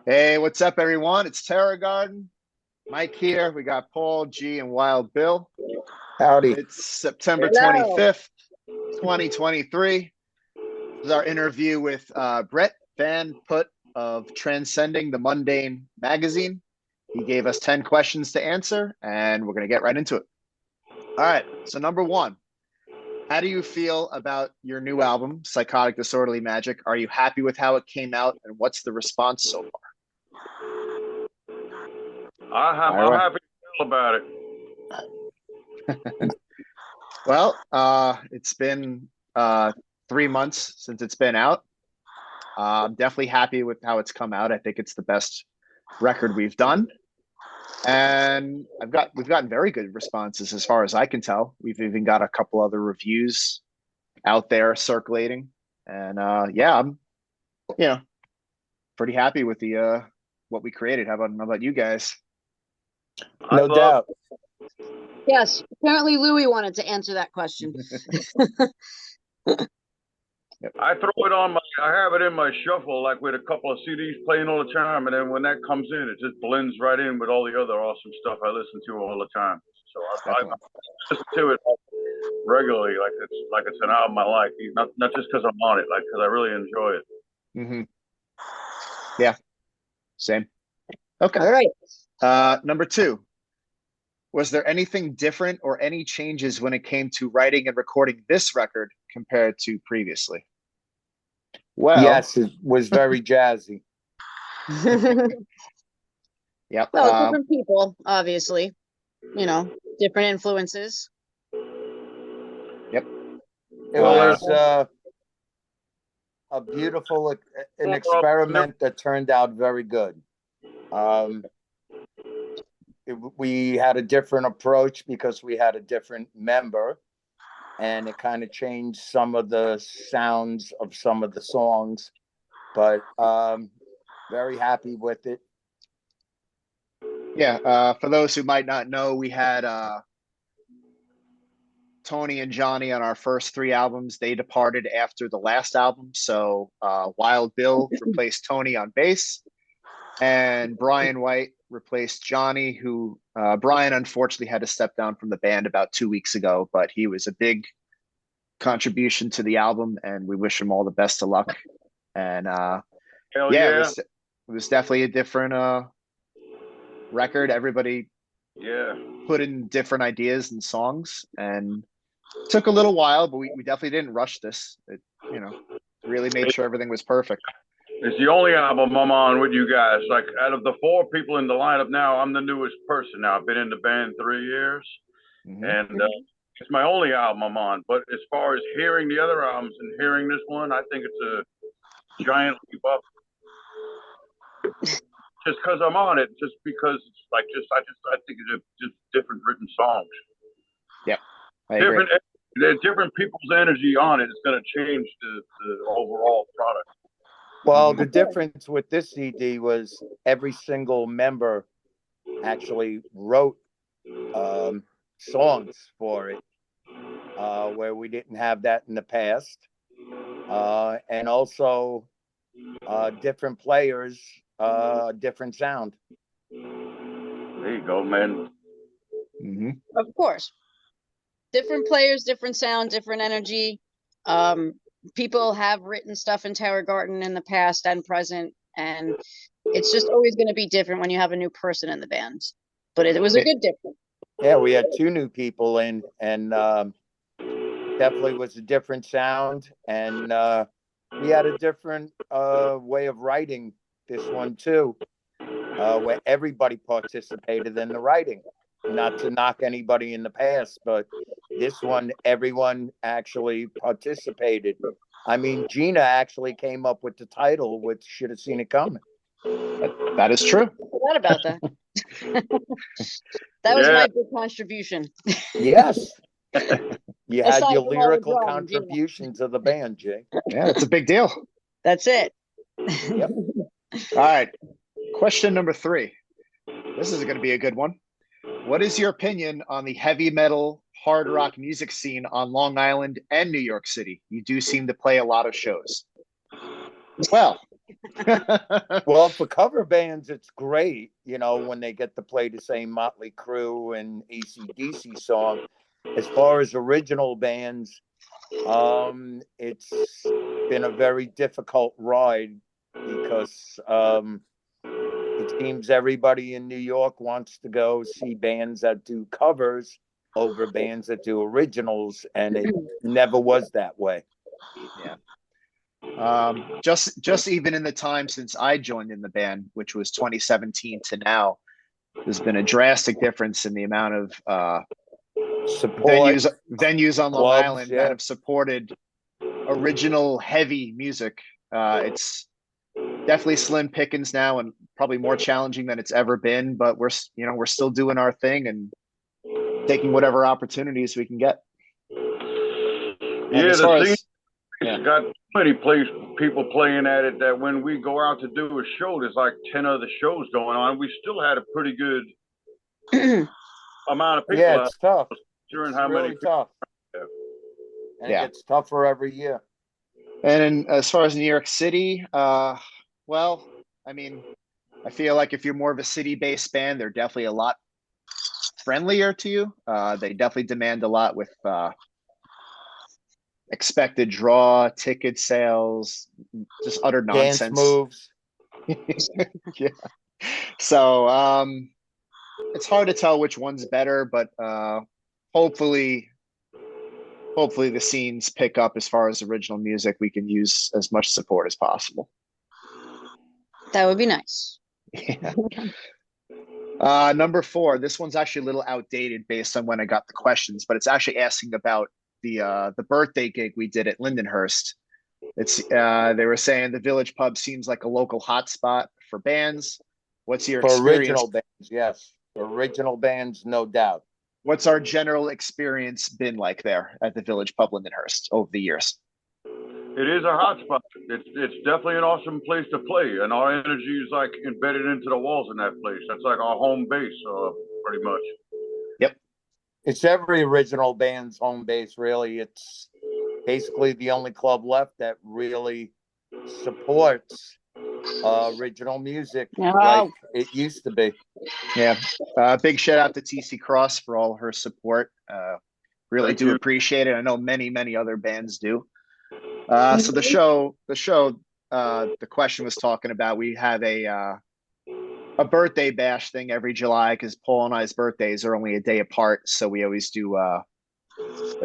Hey, what's up, everyone? It's Terror Garden. Mike here. We got Paul, G, and Wild Bill. Howdy. It's September Hello. 25th, 2023. This is our interview with Brett Van Put of Transcending the Mundane magazine. He gave us 10 questions to answer, and we're going to get right into it. All right. So number one, how do you feel about your new album, Psychotic Disorderly Magic? Are you happy with how it came out, and what's the response so far? I'm happy to feel about it. Well, it's been 3 months since it's been out. I'm definitely happy with how it's come out. I think it's the best record we've done. And we've gotten very good responses as far as I can tell. We've even got a couple other reviews out there circulating. And yeah, I'm pretty happy with the what we created. How about you guys? No doubt. Yes, apparently Louis wanted to answer that question. I throw it on I have it in my shuffle, like with a couple of CDs playing all the time, and then when that comes in, it just blends right in with all the other awesome stuff I listen to all the time. So I listen to it regularly, like it's an album I like, not just because I'm on it, like because I really enjoy it. Mm-hmm. Yeah, same. Okay. All right. Number two. Was there anything different or any changes when it came to writing and recording this record compared to previously? Well, yes, it was very jazzy. Yep. Well, different people, obviously. Different influences. Yep. It was a beautiful an experiment that turned out very good. We had a different approach because we had a different member, and it kind of changed some of the sounds of some of the songs, but very happy with it. Yeah, for those who might not know, we had Tony and Johnny on our first 3 albums. They departed after the last album, so Wild Bill replaced Tony on bass, and Brian White replaced Johnny, who Brian unfortunately had to step down from the band about 2 weeks ago, but he was a big contribution to the album, and we wish him all the best of luck. And yeah, it was definitely a different record. Everybody put in different ideas and songs, and it took a little while, but we definitely didn't rush this. It really made sure everything was perfect. It's the only album I'm on with you guys. Like, out of the 4 people in the lineup now, I'm the newest person now. I've been in the band 3 years, and it's my only album I'm on. But as far as hearing the other albums and hearing this one, I think it's a giant leap up. Just because I'm on it, just because it's like I think it's just different written songs. Yeah, I agree. Different people's energy on it is going to change the overall product. Well, the difference with this CD was every single member actually wrote songs for it, where we didn't have that in the past. And also different players, different sound. There you go, man. Of course. Different players, different sound, different energy. People have written stuff in Terror Garden in the past and present, and it's just always going to be different when you have a new person in the band. But it was a good difference. Yeah, we had 2 new people in, and definitely was a different sound, and we had a different way of writing this one too, where everybody participated in the writing. Not to knock anybody in the past, but this one, everyone actually participated. I mean, Gina actually came up with the title, which should have seen it coming. That is true. I forgot about that. That was my big contribution. Yes. You had Aside your from all the lyrical drums, contribution to the band, Jay. Yeah, it's a big deal. That's it. Yep. All right. Question number 3. This is going to be a good one. What is your opinion on the heavy metal, hard rock music scene on Long Island and New York City? You do seem to play a lot of shows. Well, Well, for cover bands, it's great, you know, when they get to play the same Motley Crue and AC/DC song. As far as original bands, it's been a very difficult ride because it seems everybody in New York wants to go see bands that do covers over bands that do originals, and it never was that way. Yeah. Just even in the time since I joined in the band, which was 2017 to now, there's been a drastic difference in the amount of Support venues on Long clubs, Island yeah. that have supported original heavy music. It's definitely slim pickings now, and probably more challenging than it's ever been. But we're still doing our thing and taking whatever opportunities we can get. And Yeah, as the far scene as yeah. got so many people playing at it that when we go out to do a show, there's like 10 other shows going on. We still had a pretty good amount of people Yeah, out it's tough. during It's how really many people. tough. And Yeah. it gets tougher every year. And as far as New York City, well, I mean, I feel like if you're more of a city-based band, they're definitely a lot friendlier to you. They definitely demand a lot with expected draw, ticket sales, just utter Dance nonsense. moves. Yeah. So it's hard to tell which one's better, but hopefully the scenes pick up as far as original music. We can use as much support as possible. That would be nice. Yeah. Number 4, this one's actually a little outdated based on when I got the questions, but it's actually asking about the birthday gig we did at Lindenhurst. It's they were saying the Village Pub seems like a local hotspot for bands. What's your For experience? original bands, yes. For original bands, no doubt. What's our general experience been like there at the Village Pub Lindenhurst over the years? It is a hot spot. It's definitely an awesome place to play, and our energy is like embedded into the walls in that place. That's like our home base, pretty much. Yep. It's every original band's home base, really. It's basically the only club left that really supports original music like it used to be. Yeah. Big shout out to TC Cross for all her support. Really Thank do you. appreciate it. I know many other bands do. So the show, the question was talking about, we have a birthday bash thing every July because Paul and I's birthdays are only a day apart. So we always do a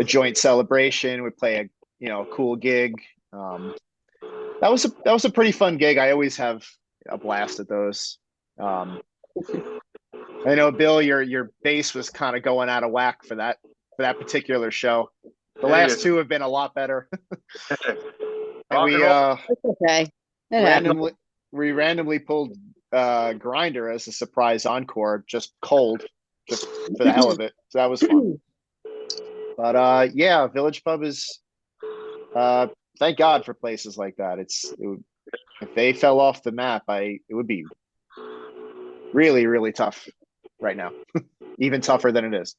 joint celebration. We play a cool gig. That was a pretty fun gig. I always have a blast at those. I know, Bill, your bass was kind of going out of whack for that particular show. The last two have been a lot better. And we okay. randomly pulled Grinder as a surprise encore, just cold, just for the hell of it. So that was fun. But yeah, Village Pub is thank God for places like that. If they fell off the map, it would be really tough right now. Even tougher than it is.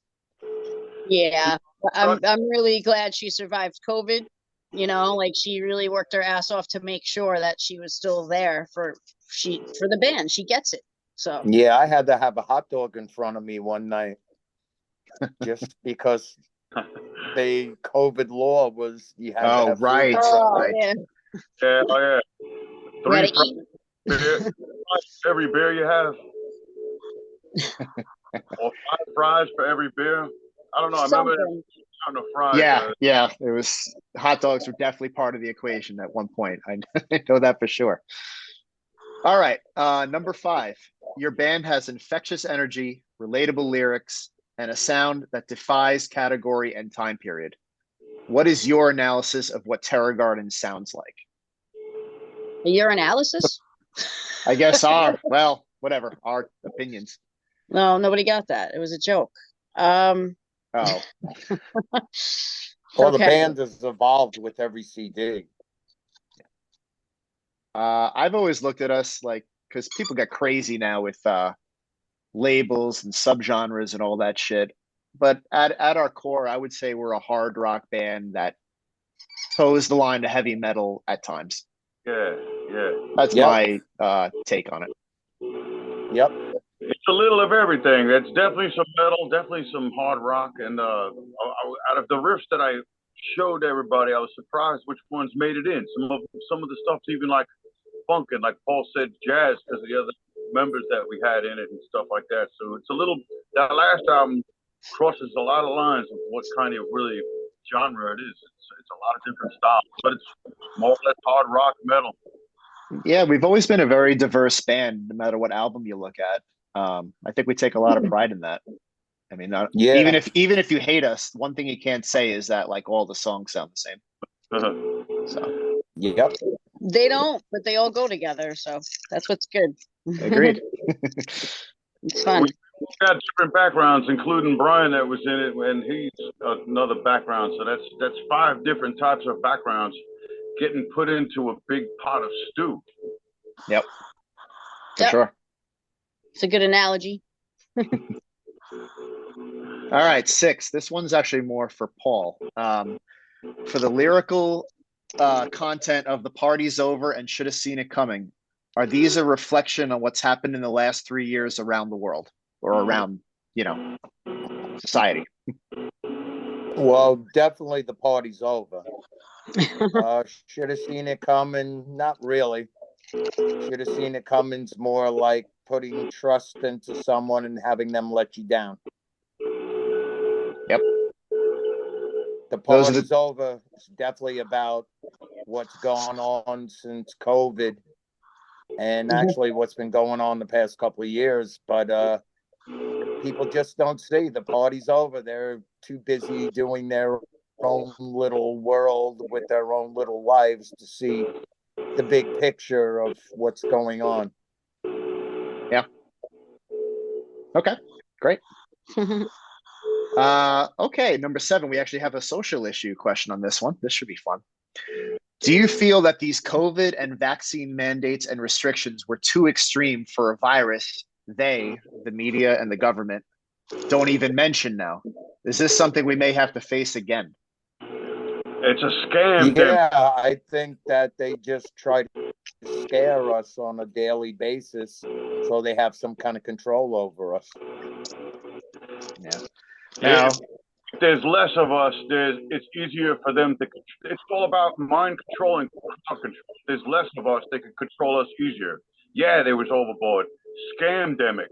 Yeah. I'm really glad she survived COVID. Like she really worked her ass off to make sure that she was still there for the band. She gets it. So yeah, I had to have a hot dog in front of me one night just because the COVID law was you had to have right. food. yeah. Yeah. Gotta 3 eat. beer, every beer you have, or 5 fries for every beer. I don't know. I remember on the fries. Yeah. It was hot dogs were definitely part of the equation at one point. I know that for sure. All right, number 5. Your band has infectious energy, relatable lyrics, and a sound that defies category and time period. What is your analysis of what Terror Garden sounds like? Your analysis? I guess whatever, our opinions. No, nobody got that. It was a joke. Oh. Well, the band has evolved with every CD. I've always looked at us like, because people get crazy now with labels and subgenres and all that shit. But at our core, I would say we're a hard rock band that toes the line to heavy metal at times. Yeah. Yeah. That's my take on it. Yep. It's a little of everything. It's definitely some metal, definitely some hard rock, and out of the riffs that I showed everybody, I was surprised which ones made it in. Some of the stuff's even like funk and, like Paul said, jazz, because of the other members that we had in it and stuff like that. So it's a little, that last album crosses a lot of lines of what kind of really genre it is. It's a lot of different styles, but it's more or less hard rock metal. Yeah, we've always been a very diverse band, no matter what album you look at. I think we take a lot of pride in that. I mean, even if you hate us, one thing you can't say is that like all the songs sound the same. So yep. They don't, but they all go together, so that's what's good. Agreed. It's fun. We got different backgrounds, including Brian that was in it, and he's another background. So that's 5 different types of backgrounds getting put into a big pot of stew. Yep. For sure. It's a good analogy. All right, 6. This one's actually more for Paul. For the lyrical content of The Party's Over and Should Have Seen It Coming, are these a reflection on what's happened in the last 3 years around the world or around, society? Well, definitely The Party's Over. Should have seen it coming. Not really. Should have seen it coming's more like putting trust into someone and having them let you down. Yep. The Party's Over is definitely about what's gone on since COVID and actually what's been going on the past couple of years. But people just don't see the party's over. They're too busy doing their own little world with their own little lives to see the big picture of what's going on. Yeah. Okay, great. Okay, number 7, we actually have a social issue question on this one. This should be fun. Do you feel that these COVID and vaccine mandates and restrictions were too extreme for a virus they, the media and the government, don't even mention now? Is this something we may have to face again? It's a scam. Yeah, I think that they just try to scare us on a daily basis so they have some kind of control over us. Yeah. Now, if there's less of us, it's easier for them to. It's all about mind control and crowd control. If there's less of us, they can control us easier. Yeah, they was overboard. Scamdemic.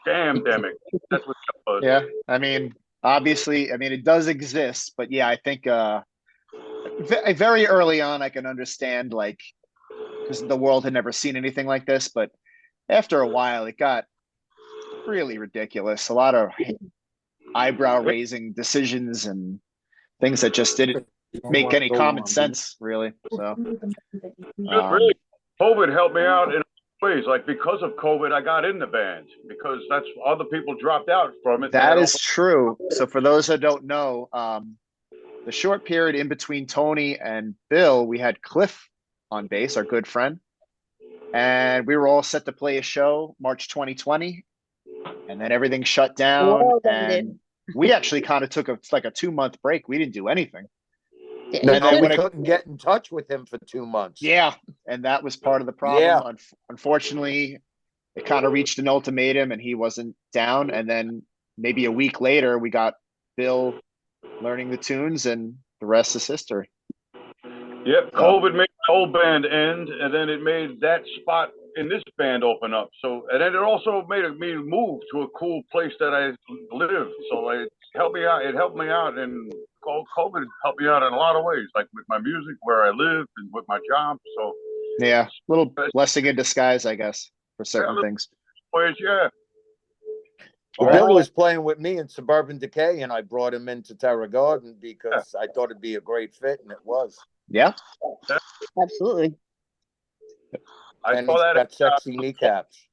That's what that was. Yeah, I mean, obviously, it does exist, but yeah, I think very early on, I can understand, like, because the world had never seen anything like this, but after a while, it got really ridiculous. A lot of eyebrow-raising decisions and things that just didn't make any common sense, really. So, really, COVID helped me out in ways. Like, because of COVID, I got in the band because that's other people dropped out from it. That is true. So, for those that don't know, the short period in between Tony and Bill, we had Cliff on bass, our good friend, and we were all set to play a show March 2020, and then everything shut down, and we actually kind of took a 2-month break. We didn't do anything. No, and then we couldn't get in touch with him for 2 months. Yeah, and that was part of the problem. Yeah. Unfortunately, it kind of reached an ultimatum, and he wasn't down. And then maybe a week later, we got Bill learning the tunes, and the rest is history. Yep, COVID made the old band end, and then it made that spot in this band open up. So, and then it also made me move to a cool place that I live. So it helped me out. It helped me out, and COVID helped me out in a lot of ways, like with my music, where I live, and with my job. So yeah, a little blessing in disguise, I guess, for certain things. Ways, yeah. Well, Bill was playing with me in Suburban Decay, and I brought him into Terror Garden because I thought it'd be a great fit, and it was. Yeah, absolutely. And he's got sexy kneecaps.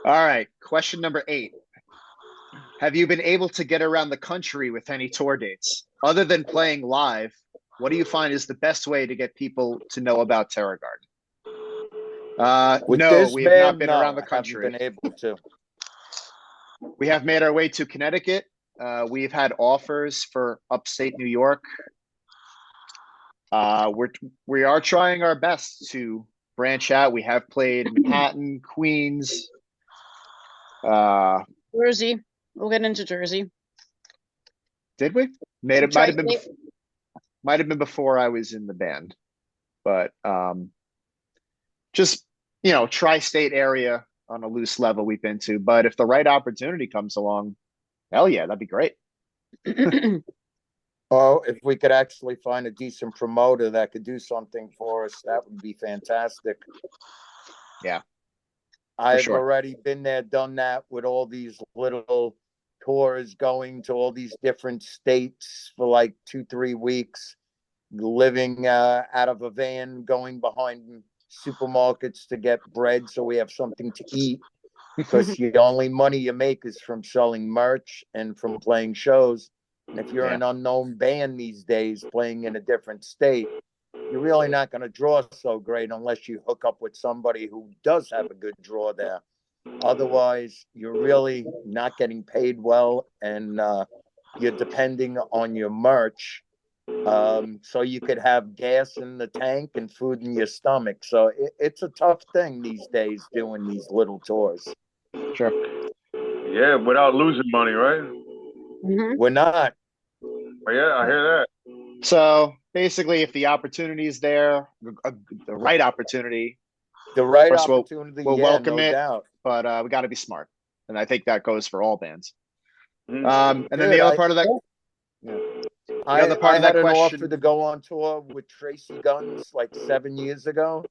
All right, question number 8. Have you been able to get around the country with any tour dates? Other than playing live, what do you find is the best way to get people to know about Terror Garden? No, we have not been around the country. Haven't been able to. We have made our way to Connecticut. We've had offers for upstate New York. We are trying our best to branch out. We have played Manhattan, Queens. Jersey. We'll get into Jersey. Did we? Might have been before I was in the band, but just tri-state area on a loose level we've been to. But if the right opportunity comes along, hell yeah, that'd be great. Oh, if we could actually find a decent promoter that could do something for us, that would be fantastic. Yeah. I've sure. already been there, done that with all these little tours, going to all these different states for like 2-3 weeks, living out of a van, going behind supermarkets to get bread so we have something to eat. Because the only money you make is from selling merch and from playing shows. And if you're an unknown band these days playing in a different state, you're really not going to draw so great unless you hook up with somebody who does have a good draw there. Otherwise, you're really not getting paid well, and you're depending on your merch. So you could have gas in the tank and food in your stomach. So it's a tough thing these days doing these little tours. Sure. Yeah, without losing money, right? Mhm. We're not. Yeah, I hear that. So basically, if the opportunity is there, the right opportunity, The right First, opportunity, we'll yeah, welcome no it. doubt. but we got to be smart, and I think that goes for all bands. Mhm. And then the other part of that, I other part of that had an question- offer to go on tour with Tracy Guns like 7 years ago,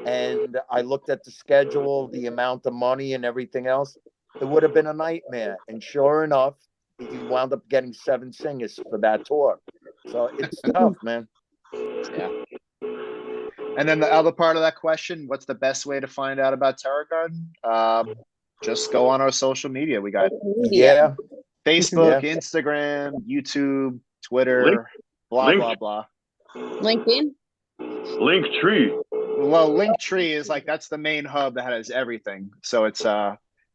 and I looked at the schedule, the amount of money and everything else. It would have been a nightmare. And sure enough, he wound up getting 7 singers for that tour. So it's tough, man. yeah. And then the other part of that question: what's the best way to find out about Terror Garden? Just go on our social media. We got Yeah. Facebook, Yeah. Instagram, YouTube, Twitter, blah blah blah. LinkedIn. Linktree. Well, Linktree is like, that's the main hub that has everything. So it's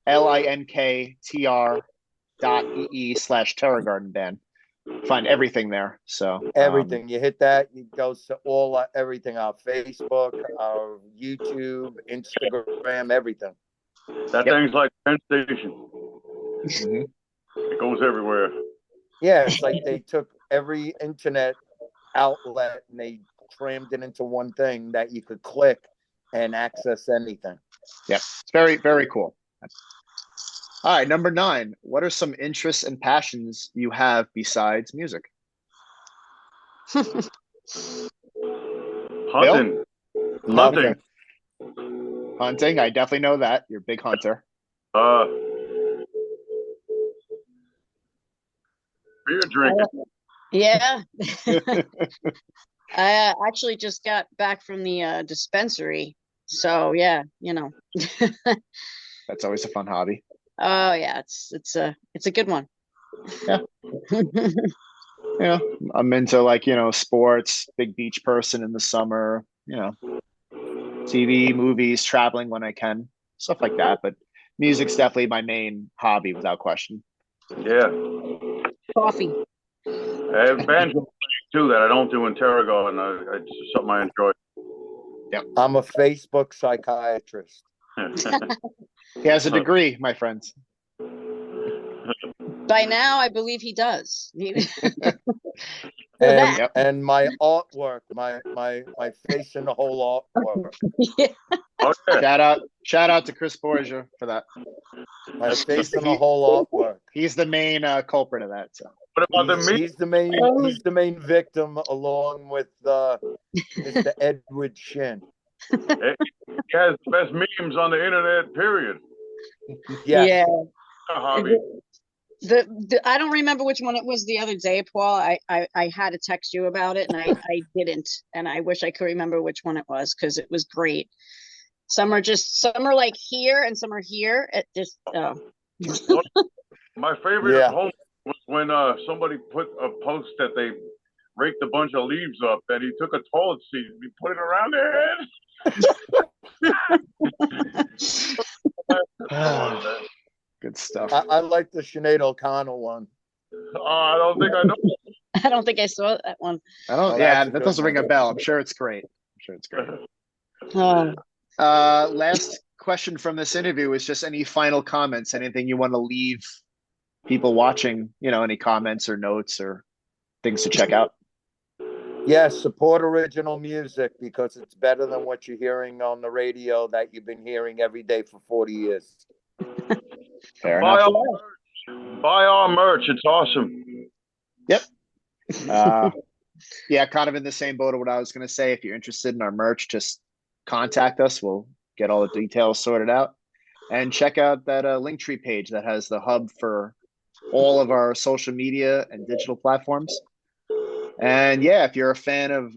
LINKTR.EE/TerrorGardenBand. Find everything there. So Everything. You hit that, it goes to all everything, our Facebook, our YouTube, Instagram, everything. That thing's like Penn Station. mhm. It goes everywhere. Yeah, it's like they took every internet outlet and they crammed it into one thing that you could click and access anything. Yep. It's very, very cool. All right, number 9. What are some interests and passions you have besides music? Hunting. Nothing. Hunting. I definitely know that. You're a big hunter. Beer drinking. Yeah. I actually just got back from the dispensary. So yeah, That's always a fun hobby. Oh yeah, it's a good one. Yeah. Yeah, I'm into sports, big beach person in the summer, TV, movies, traveling when I can, stuff like that. But music's definitely my main hobby without question. Yeah. Coffee. Banjo too that I don't do in Terror Garden. It's just something I enjoy. Yep. I'm a Facebook psychiatrist. He has a degree, my friends. By now, I believe he does. And my artwork, my face in the whole artwork. Yeah. Oh, yeah. Shout out to Chris Borgia for that. My face in the whole artwork. He's the main culprit of that. So. What about the meat? He's the main victim, along with Mr. Edward Shin. He has the best memes on the internet, period. Yes. Yeah. A hobby. I don't remember which one it was the other day, Paul. I had to text you about it, and I didn't, and I wish I could remember which one it was, because it was great. Some are like here, and some are here. It just My favorite at home was when somebody put a post that they raked a bunch of leaves up, and he took a toilet seat and he put it around their head. Good stuff. I like the Sinead O'Connell one. I don't think I know. I don't think I saw that one. I don't. Oh, Yeah, that's a that good doesn't ring a one. bell. I'm sure it's great. I'm sure it's great. Oh, Last question from this interview is just any final comments, anything you want to leave people watching, any comments or notes or things to check out? Yes, support original music because it's better than what you're hearing on the radio that you've been hearing every day for 40 years. Fair Buy enough. our merch. Buy our merch. It's awesome. Yep. Yeah, kind of in the same boat of what I was going to say. If you're interested in our merch, just contact us. We'll get all the details sorted out. And check out that Linktree page that has the hub for all of our social media and digital platforms. And yeah, if you're a fan of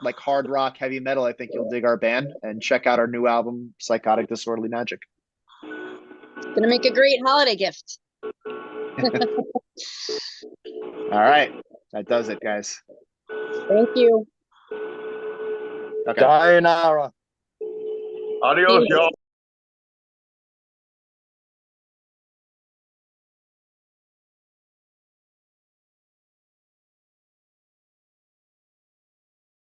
like hard rock, heavy metal, I think you'll dig our band. And check out our new album, Psychotic Disorderly Magic. it's gonna make a great holiday gift. All right, that does it, guys. Thank you. Okay. Sayonara. Adios, y'all.